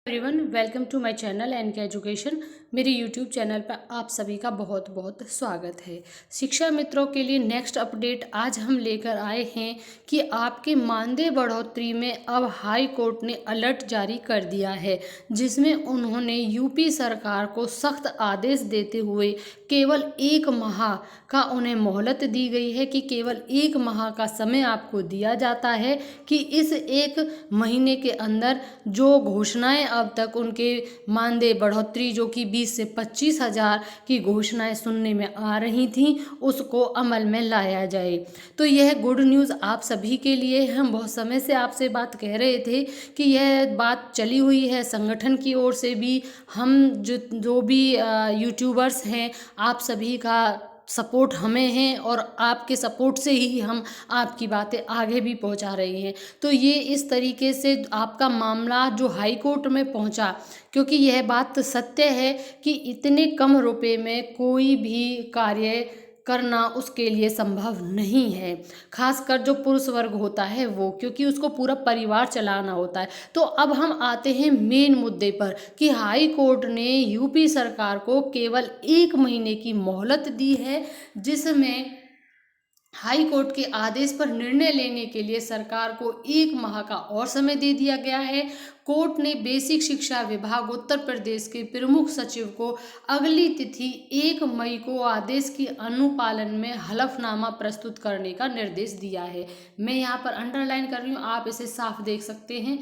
Everyone, welcome to my channel N K education. मेरे YouTube channel पर आप सभी का बहुत बहुत स्वागत है। शिक्षा मित्रों के लिए नेक्स्ट अपडेट आज हम लेकर आए हैं कि आपके मानदेय बढ़ोतरी में अब हाई कोर्ट ने अलर्ट जारी कर दिया है, जिसमें उन्होंने यूपी सरकार को सख्त आदेश देते हुए केवल 1 माह का उन्हें मोहलत दी गई है कि केवल 1 माह का समय आपको दिया जाता है कि इस 1 महीने के अंदर जो घोषणाएं अब तक उनके मानदेय बढ़ोतरी जो कि 20 से 25 हज़ार की घोषणाएं सुनने में आ रही थीं, उसको अमल में लाया जाए। तो यह गुड न्यूज़ आप सभी के लिए। हम बहुत समय से आपसे बात कह रहे थे कि यह बात चली हुई है संगठन की ओर से भी। हम जो भी यूट्यूबर्स हैं, आप सभी का सपोर्ट हमें है और आपके सपोर्ट से ही हम आपकी बातें आगे भी पहुंचा रहे हैं। तो ये इस तरीके से आपका मामला जो हाई कोर्ट में पहुंचा, क्योंकि यह बात सत्य है कि इतने कम रुपए में कोई भी कार्य करना उसके लिए संभव नहीं है, खासकर जो पुरुष वर्ग होता है वो, क्योंकि उसको पूरा परिवार चलाना होता है। तो अब हम आते हैं मेन मुद्दे पर कि हाई कोर्ट ने यूपी सरकार को केवल 1 महीने की मोहलत दी है, जिसमें हाई कोर्ट के आदेश पर निर्णय लेने के लिए सरकार को 1 माह का और समय दे दिया गया है। कोर्ट ने बेसिक शिक्षा विभाग उत्तर प्रदेश के प्रमुख सचिव को अगली तिथि 1 मई को आदेश की अनुपालन में हलफनामा प्रस्तुत करने का निर्देश दिया है। मैं यहाँ पर अंडरलाइन कर रही हूँ, आप इसे साफ देख सकते हैं।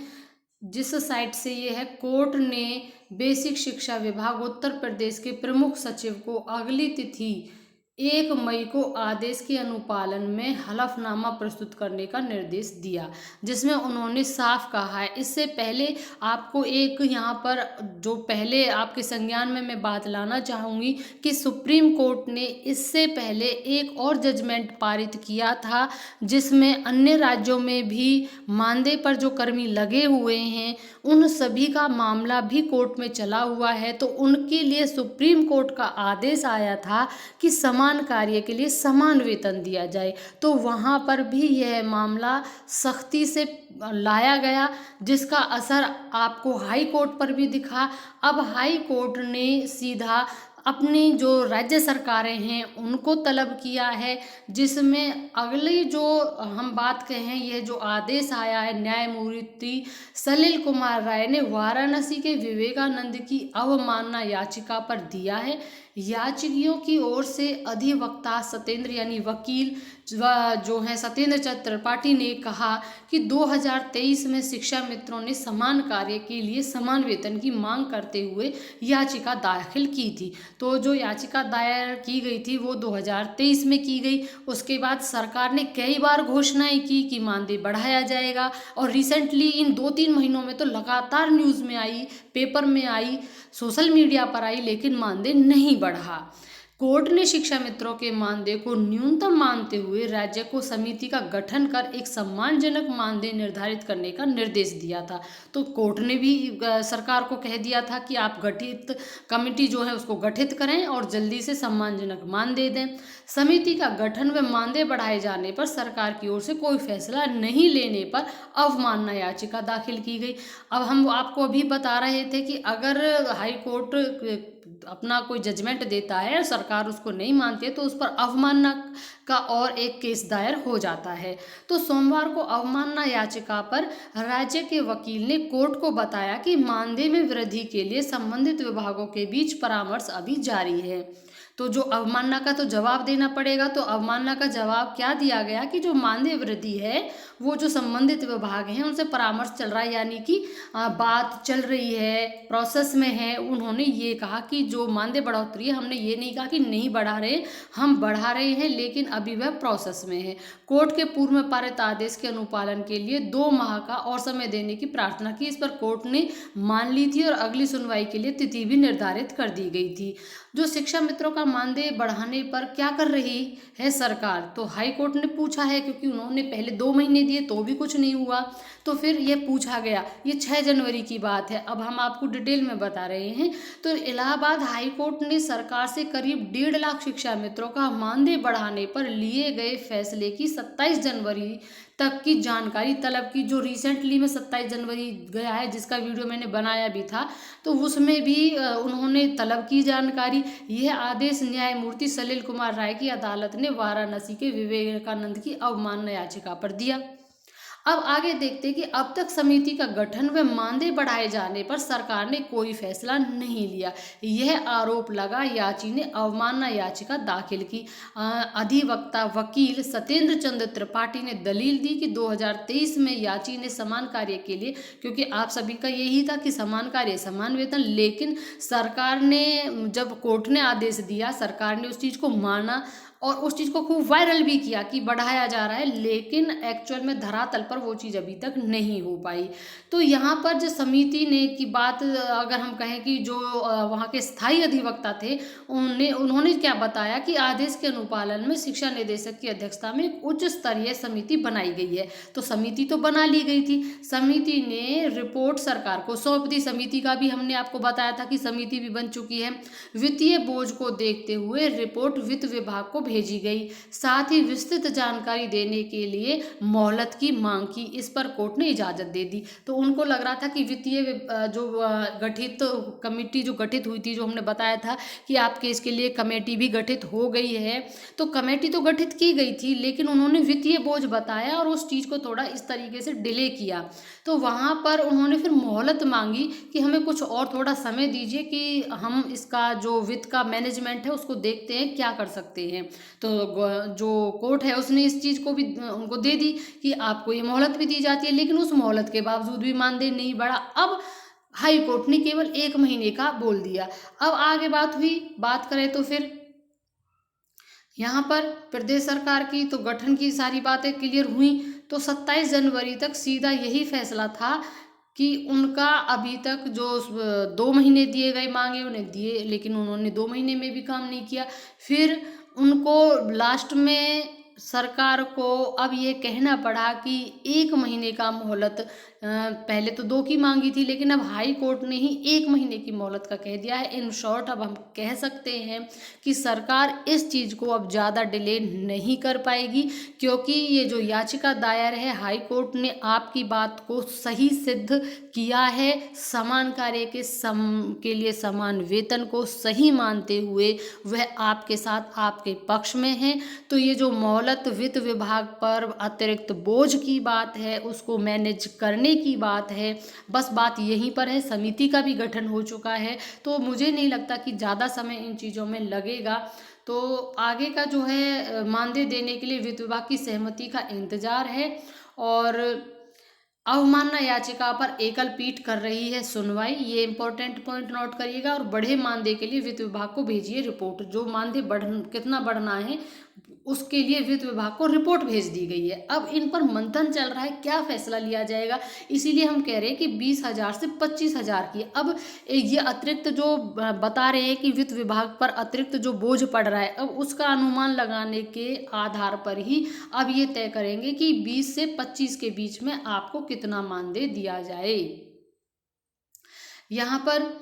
जिस साइट से ये है, कोर्ट ने बेसिक शिक्षा विभाग उत्तर प्रदेश के प्रमुख सचिव को अगली तिथि 1 मई को आदेश के अनुपालन में हलफनामा प्रस्तुत करने का निर्देश दिया, जिसमें उन्होंने साफ कहा है। इससे पहले आपको एक यहाँ पर जो पहले आपके संज्ञान में मैं बात लाना चाहूँगी कि सुप्रीम कोर्ट ने इससे पहले एक और जजमेंट पारित किया था, जिसमें अन्य राज्यों में भी मानदेय पर जो कर्मी लगे हुए हैं उन सभी का मामला भी कोर्ट में चला हुआ है। तो उनके लिए सुप्रीम कोर्ट का आदेश आया था कि समान कार्य के लिए समान वेतन दिया जाए। तो वहाँ पर भी यह मामला सख्ती से लाया गया, जिसका असर आपको हाई कोर्ट पर भी दिखा। अब हाई कोर्ट ने सीधा अपनी जो राज्य सरकारें हैं उनको तलब किया है, जिसमें अगली जो हम बात कहें, यह जो आदेश आया है न्यायमूर्ति सलिल कुमार राय ने वाराणसी के विवेकानंद की अवमानना याचिका पर दिया है। याचिकियों की ओर से अधिवक्ता सत्येंद्र यानी वकील जो हैं सत्येंद्र चंद्र त्रिपाठी ने कहा कि 2023 में शिक्षा मित्रों ने समान कार्य के लिए समान वेतन की मांग करते हुए याचिका दाखिल की थी। तो जो याचिका दायर की गई थी वो 2023 में की गई। उसके बाद सरकार ने कई बार घोषणाएं की कि मानदेय बढ़ाया जाएगा, और रिसेंटली इन 2-3 महीनों में तो लगातार न्यूज़ में आई, पेपर में आई, सोशल मीडिया पर आई, लेकिन मानदेय नहीं बढ़ा। कोर्ट ने शिक्षा मित्रों के मानदेय को न्यूनतम मानते हुए राज्य को समिति का गठन कर एक सम्मानजनक मानदेय निर्धारित करने का निर्देश दिया था। तो कोर्ट ने भी सरकार को कह दिया था कि आप गठित कमेटी जो है उसको गठित करें और जल्दी से सम्मानजनक मानदेय दें। समिति का गठन व मानदेय बढ़ाए जाने पर सरकार की ओर से कोई फैसला नहीं लेने पर अवमानना याचिका दाखिल की गई। अब हम आपको अभी बता रहे थे कि अगर हाई कोर्ट अपना कोई जजमेंट देता है, सरकार उसको नहीं मानती है, तो उस पर अवमानना का और एक केस दायर हो जाता है। तो सोमवार को अवमानना याचिका पर राज्य के वकील ने कोर्ट को बताया कि मानदेय में वृद्धि के लिए संबंधित विभागों के बीच परामर्श अभी जारी है। तो जो अवमानना का तो जवाब देना पड़ेगा। तो अवमानना का जवाब क्या दिया गया कि जो मानदेय वृद्धि है वो जो संबंधित विभाग हैं उनसे परामर्श चल रहा है, यानी कि बात चल रही है, प्रोसेस में है। उन्होंने ये कहा कि जो मानदेय बढ़ोतरी है, हमने ये नहीं कहा कि नहीं बढ़ा रहे, हम बढ़ा रहे हैं, लेकिन अभी वह प्रोसेस में है। कोर्ट के पूर्व में पारित आदेश के अनुपालन के लिए 2 माह का और समय देने की प्रार्थना की। इस पर कोर्ट ने मान ली थी और अगली सुनवाई के लिए तिथि भी निर्धारित कर दी गई थी। जो शिक्षा मित्रों का मानदेय बढ़ाने पर क्या कर रही है सरकार, तो हाई कोर्ट ने पूछा है, क्योंकि उन्होंने पहले 2 महीने दिए तो भी कुछ नहीं हुआ। तो फिर ये पूछा गया, ये 6 जनवरी की बात है, अब हम आपको डिटेल में बता रहे हैं। तो इलाहाबाद हाई कोर्ट ने सरकार से करीब 1.5 लाख शिक्षा मित्रों का मानदेय बढ़ाने पर लिए गए फैसले की 27 जनवरी तक की जानकारी तलब की। जो रिसेंटली में 27 जनवरी गया है, जिसका वीडियो मैंने बनाया भी था, तो उसमें भी उन्होंने तलब की जानकारी। यह आदेश न्यायमूर्ति सलिल कुमार राय की अदालत ने वाराणसी के विवेकानंद की अवमानना याचिका पर दिया। अब आगे देखते हैं कि अब तक समिति का गठन व मानदेय बढ़ाए जाने पर सरकार ने कोई फैसला नहीं लिया। यह आरोप लगा याची ने अवमानना याचिका दाखिल की। अधिवक्ता वकील सत्येंद्र चंद्र त्रिपाठी ने दलील दी कि 2023 में याची ने समान कार्य के लिए, क्योंकि आप सभी का यही था कि समान कार्य समान वेतन, लेकिन सरकार ने, जब कोर्ट ने आदेश दिया, सरकार ने उस चीज़ को माना और उस चीज़ को खूब वायरल भी किया कि बढ़ाया जा रहा है, लेकिन एक्चुअल में धरातल पर वो चीज़ अभी तक नहीं हो पाई। तो यहाँ पर जो समिति ने की बात अगर हम कहें कि जो वहाँ के स्थायी अधिवक्ता थे, उन्होंने क्या बताया कि आदेश के अनुपालन में शिक्षा निदेशक की अध्यक्षता में एक उच्च स्तरीय समिति बनाई गई है। तो समिति तो बना ली गई थी, समिति ने रिपोर्ट सरकार को सौंप दी। समिति का भी हमने आपको बताया था कि समिति भी बन चुकी है। वित्तीय बोझ को देखते हुए रिपोर्ट वित्त विभाग को भेजी गई। साथ ही विस्तृत जानकारी देने के लिए मोहलत की मांग की। इस पर कोर्ट ने इजाजत दे दी। तो उनको लग रहा था कि वित्तीय जो गठित कमेटी जो गठित हुई थी, जो हमने बताया था कि आपके इसके लिए कमेटी भी गठित हो गई है, तो कमेटी तो गठित की गई थी, लेकिन उन्होंने वित्तीय बोझ बताया और उस चीज़ को थोड़ा इस तरीके से डिले किया। तो वहाँ पर उन्होंने फिर मोहलत मांगी कि हमें कुछ और थोड़ा समय दीजिए कि हम इसका जो वित्त का मैनेजमेंट है उसको देखते हैं क्या कर सकते हैं। तो जो कोर्ट है उसने इस चीज़ को भी उनको दे दी कि आपको ये मोहलत भी दी जाती है, लेकिन उस मोहलत के बावजूद भी मानदेय नहीं बढ़ा। अब हाई कोर्ट ने केवल 1 महीने का बोल दिया। अब आगे बात करें तो फिर यहाँ पर प्रदेश सरकार की तो गठन की सारी बातें क्लियर हुई। तो 27 जनवरी तक सीधा यही फैसला था कि उनका अभी तक जो 2 महीने दिए गए मांगे उन्हें दिए, लेकिन उन्होंने 2 महीने में भी काम नहीं किया। फिर उनको लास्ट में सरकार को अब ये कहना पड़ा कि 1 महीने का मोहलत, पहले तो 2 की मांगी थी, लेकिन अब हाई कोर्ट ने ही 1 महीने की मोहलत का कह दिया है। इन शॉर्ट अब हम कह सकते हैं कि सरकार इस चीज़ को अब ज़्यादा डिले नहीं कर पाएगी, क्योंकि ये जो याचिका दायर है, हाई कोर्ट ने आपकी बात को सही सिद्ध किया है। समान कार्य के लिए समान वेतन को सही मानते हुए वह आपके साथ, आपके पक्ष में है। तो ये जो मोहलत वित्त विभाग पर अतिरिक्त बोझ की बात है, उसको मैनेज करने की बात है, बस बात यहीं पर है। समिति का भी गठन हो चुका है, तो मुझे नहीं लगता कि ज़्यादा समय इन चीज़ों में लगेगा। तो आगे का जो है मानदेय देने के लिए वित्त विभाग की सहमति का इंतजार है। और अवमानना याचिका पर एकल पीठ कर रही है सुनवाई, ये इंपॉर्टेंट पॉइंट नोट करिएगा। और बढ़े मानदेय के लिए वित्त विभाग को भेजिए रिपोर्ट। जो मानदेय कितना बढ़ना है उसके लिए वित्त विभाग को रिपोर्ट भेज दी गई है। अब इन पर मंथन चल रहा है, क्या फैसला लिया जाएगा, इसीलिए हम कह रहे हैं कि 20,000 से 25,000 की। अब ये अतिरिक्त जो बता रहे हैं कि वित्त विभाग पर अतिरिक्त जो बोझ पड़ रहा है, अब उसका अनुमान लगाने के आधार पर ही अब ये तय करेंगे कि 20 से 25 के बीच में आपको कितना मानदेय दिया जाए। यहाँ पर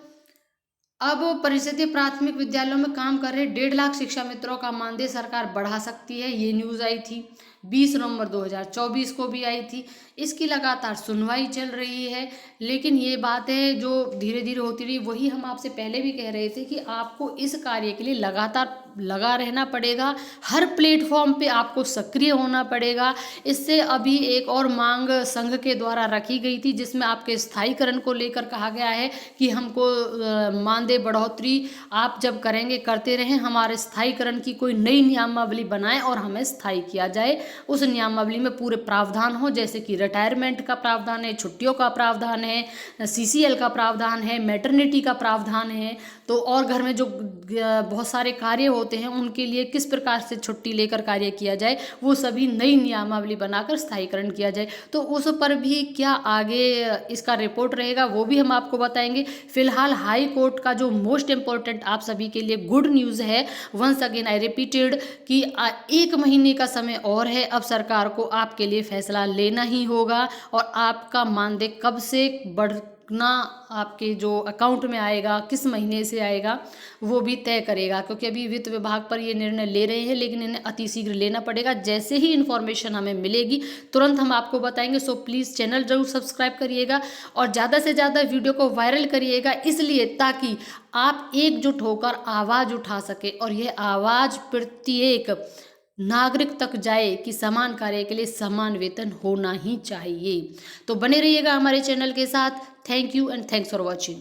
अब परिषदीय प्राथमिक विद्यालयों में काम कर रहे 1.5 लाख शिक्षा मित्रों का मानदेय सरकार बढ़ा सकती है। ये न्यूज़ आई थी 20 नवंबर 2024 को भी आई थी। इसकी लगातार सुनवाई चल रही है, लेकिन ये बातें जो धीरे धीरे होती रही, वही हम आपसे पहले भी कह रहे थे कि आपको इस कार्य के लिए लगातार लगा रहना पड़ेगा। हर प्लेटफॉर्म पे आपको सक्रिय होना पड़ेगा। इससे अभी एक और मांग संघ के द्वारा रखी गई थी, जिसमें आपके स्थायीकरण को लेकर कहा गया है कि हमको मानदेय बढ़ोतरी आप जब करेंगे करते रहें, हमारे स्थायीकरण की कोई नई नियमावली बनाएं और हमें स्थायी किया जाए। उस नियमावली में पूरे प्रावधान हो, जैसे कि रिटायरमेंट का प्रावधान है, छुट्टियों का प्रावधान है, CCL का प्रावधान है, मैटरनिटी का प्रावधान है। तो और घर में जो बहुत सारे कार्य होते हैं उनके लिए किस प्रकार से छुट्टी लेकर कार्य किया जाए, वो सभी नई नियमावली बनाकर स्थायीकरण किया जाए। तो उस पर भी क्या आगे इसका रिपोर्ट रहेगा वो भी हम आपको बताएंगे। फिलहाल हाई कोर्ट का जो मोस्ट इम्पोर्टेंट आप सभी के लिए गुड न्यूज़ है, वंस अगेन आई रिपीटेड, कि 1 महीने का समय और है। अब सरकार को आपके लिए फैसला लेना ही होगा और आपका मानदेय कब से ना आपके जो अकाउंट में आएगा, किस महीने से आएगा, वो भी तय करेगा। क्योंकि अभी वित्त विभाग पर ये निर्णय ले रहे हैं, लेकिन इन्हें अतिशीघ्र लेना पड़ेगा। जैसे ही इन्फॉर्मेशन हमें मिलेगी तुरंत हम आपको बताएंगे। सो प्लीज़ चैनल जरूर सब्सक्राइब करिएगा और ज़्यादा से ज़्यादा वीडियो को वायरल करिएगा, इसलिए ताकि आप एकजुट होकर आवाज़ उठा सके और यह आवाज़ प्रत्येक नागरिक तक जाए कि समान कार्य के लिए समान वेतन होना ही चाहिए। तो बने रहिएगा हमारे चैनल के साथ। Thank you and thanks for watching.